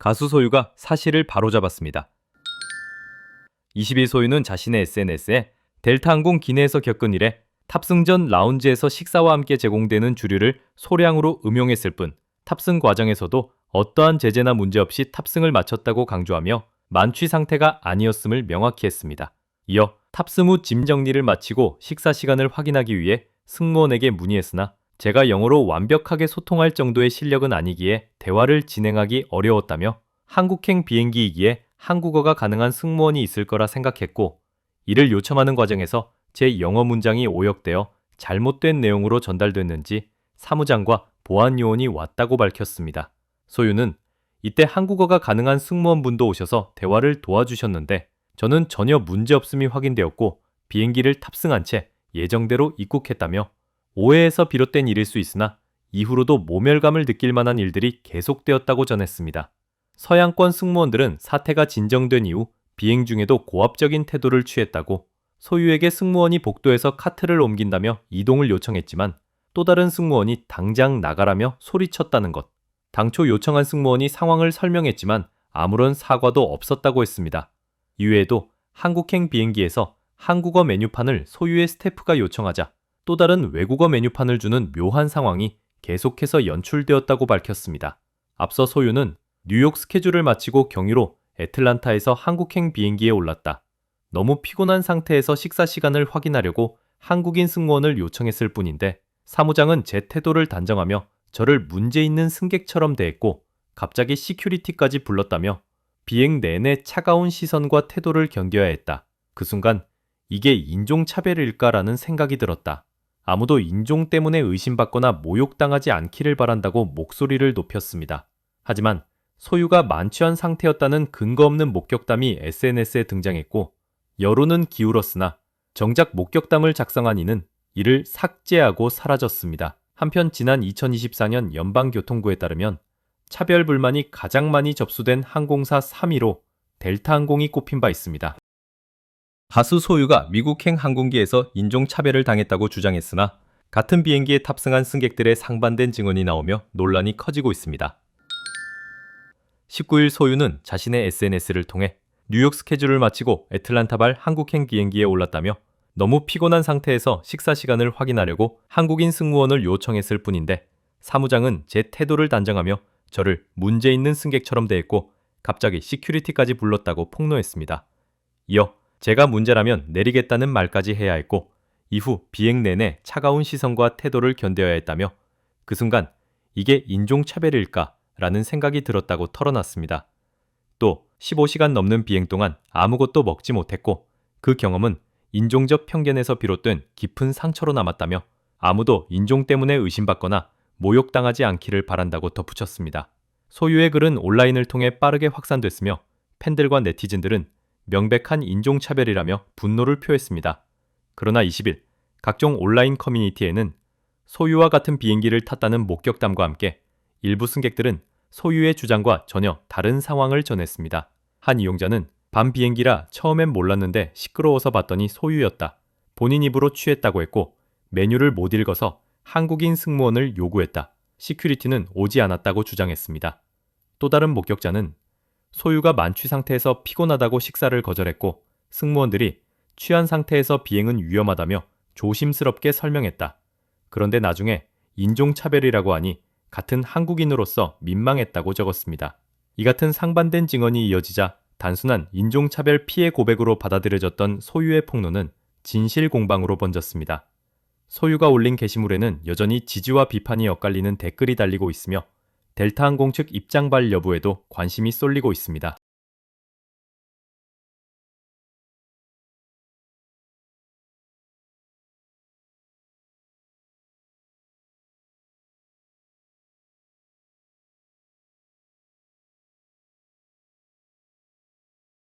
가수 소유가 사실을 바로잡았습니다. 20일 소유는 자신의 SNS에 델타항공 기내에서 겪은 일에 탑승 전 라운지에서 식사와 함께 제공되는 주류를 소량으로 음용했을 뿐 탑승 과정에서도 어떠한 제재나 문제 없이 탑승을 마쳤다고 강조하며 만취 상태가 아니었음을 명확히 했습니다. 이어 탑승 후 짐 정리를 마치고 식사 시간을 확인하기 위해 승무원에게 문의했으나 제가 영어로 완벽하게 소통할 정도의 실력은 아니기에 대화를 진행하기 어려웠다며 한국행 비행기이기에 한국어가 가능한 승무원이 있을 거라 생각했고 이를 요청하는 과정에서 제 영어 문장이 오역되어 잘못된 내용으로 전달됐는지 사무장과 보안 요원이 왔다고 밝혔습니다. 소유는 이때 한국어가 가능한 승무원분도 오셔서 대화를 도와주셨는데 저는 전혀 문제없음이 확인되었고 비행기를 탑승한 채 예정대로 입국했다며 오해에서 비롯된 일일 수 있으나 이후로도 모멸감을 느낄 만한 일들이 계속되었다고 전했습니다. 서양권 승무원들은 사태가 진정된 이후 비행 중에도 고압적인 태도를 취했다고 소유에게 승무원이 복도에서 카트를 옮긴다며 이동을 요청했지만 또 다른 승무원이 당장 나가라며 소리쳤다는 것. 당초 요청한 승무원이 상황을 설명했지만 아무런 사과도 없었다고 했습니다. 이외에도 한국행 비행기에서 한국어 메뉴판을 소유의 스태프가 요청하자 또 다른 외국어 메뉴판을 주는 묘한 상황이 계속해서 연출되었다고 밝혔습니다. 앞서 소유는 뉴욕 스케줄을 마치고 경유로 애틀란타에서 한국행 비행기에 올랐다. 너무 피곤한 상태에서 식사 시간을 확인하려고 한국인 승무원을 요청했을 뿐인데 사무장은 제 태도를 단정하며 저를 문제 있는 승객처럼 대했고 갑자기 시큐리티까지 불렀다며 비행 내내 차가운 시선과 태도를 견뎌야 했다. 그 순간 이게 인종차별일까라는 생각이 들었다. 아무도 인종 때문에 의심받거나 모욕당하지 않기를 바란다고 목소리를 높였습니다. 하지만 소유가 만취한 상태였다는 근거 없는 목격담이 SNS에 등장했고 여론은 기울었으나 정작 목격담을 작성한 이는 이를 삭제하고 사라졌습니다. 한편 지난 2024년 연방교통부에 따르면 차별 불만이 가장 많이 접수된 항공사 3위로 델타항공이 꼽힌 바 있습니다. 가수 소유가 미국행 항공기에서 인종차별을 당했다고 주장했으나 같은 비행기에 탑승한 승객들의 상반된 증언이 나오며 논란이 커지고 있습니다. 19일 소유는 자신의 SNS를 통해 뉴욕 스케줄을 마치고 애틀란타발 한국행 비행기에 올랐다며 너무 피곤한 상태에서 식사 시간을 확인하려고 한국인 승무원을 요청했을 뿐인데 사무장은 제 태도를 단정하며 저를 문제 있는 승객처럼 대했고 갑자기 시큐리티까지 불렀다고 폭로했습니다. 이어 제가 문제라면 내리겠다는 말까지 해야 했고 이후 비행 내내 차가운 시선과 태도를 견뎌야 했다며 그 순간 이게 인종차별일까? 라는 생각이 들었다고 털어놨습니다. 또 15시간 넘는 비행 동안 아무것도 먹지 못했고 그 경험은 인종적 편견에서 비롯된 깊은 상처로 남았다며 아무도 인종 때문에 의심받거나 모욕당하지 않기를 바란다고 덧붙였습니다. 소유의 글은 온라인을 통해 빠르게 확산됐으며 팬들과 네티즌들은 명백한 인종차별이라며 분노를 표했습니다. 그러나 20일 각종 온라인 커뮤니티에는 소유와 같은 비행기를 탔다는 목격담과 함께 일부 승객들은 소유의 주장과 전혀 다른 상황을 전했습니다. 한 이용자는 밤 비행기라 처음엔 몰랐는데 시끄러워서 봤더니 소유였다. 본인 입으로 취했다고 했고 메뉴를 못 읽어서 한국인 승무원을 요구했다. 시큐리티는 오지 않았다고 주장했습니다. 또 다른 목격자는 소유가 만취 상태에서 피곤하다고 식사를 거절했고 승무원들이 취한 상태에서 비행은 위험하다며 조심스럽게 설명했다. 그런데 나중에 인종차별이라고 하니 같은 한국인으로서 민망했다고 적었습니다. 이 같은 상반된 증언이 이어지자 단순한 인종차별 피해 고백으로 받아들여졌던 소유의 폭로는 진실 공방으로 번졌습니다. 소유가 올린 게시물에는 여전히 지지와 비판이 엇갈리는 댓글이 달리고 있으며 델타항공 측 입장발 여부에도 관심이 쏠리고 있습니다.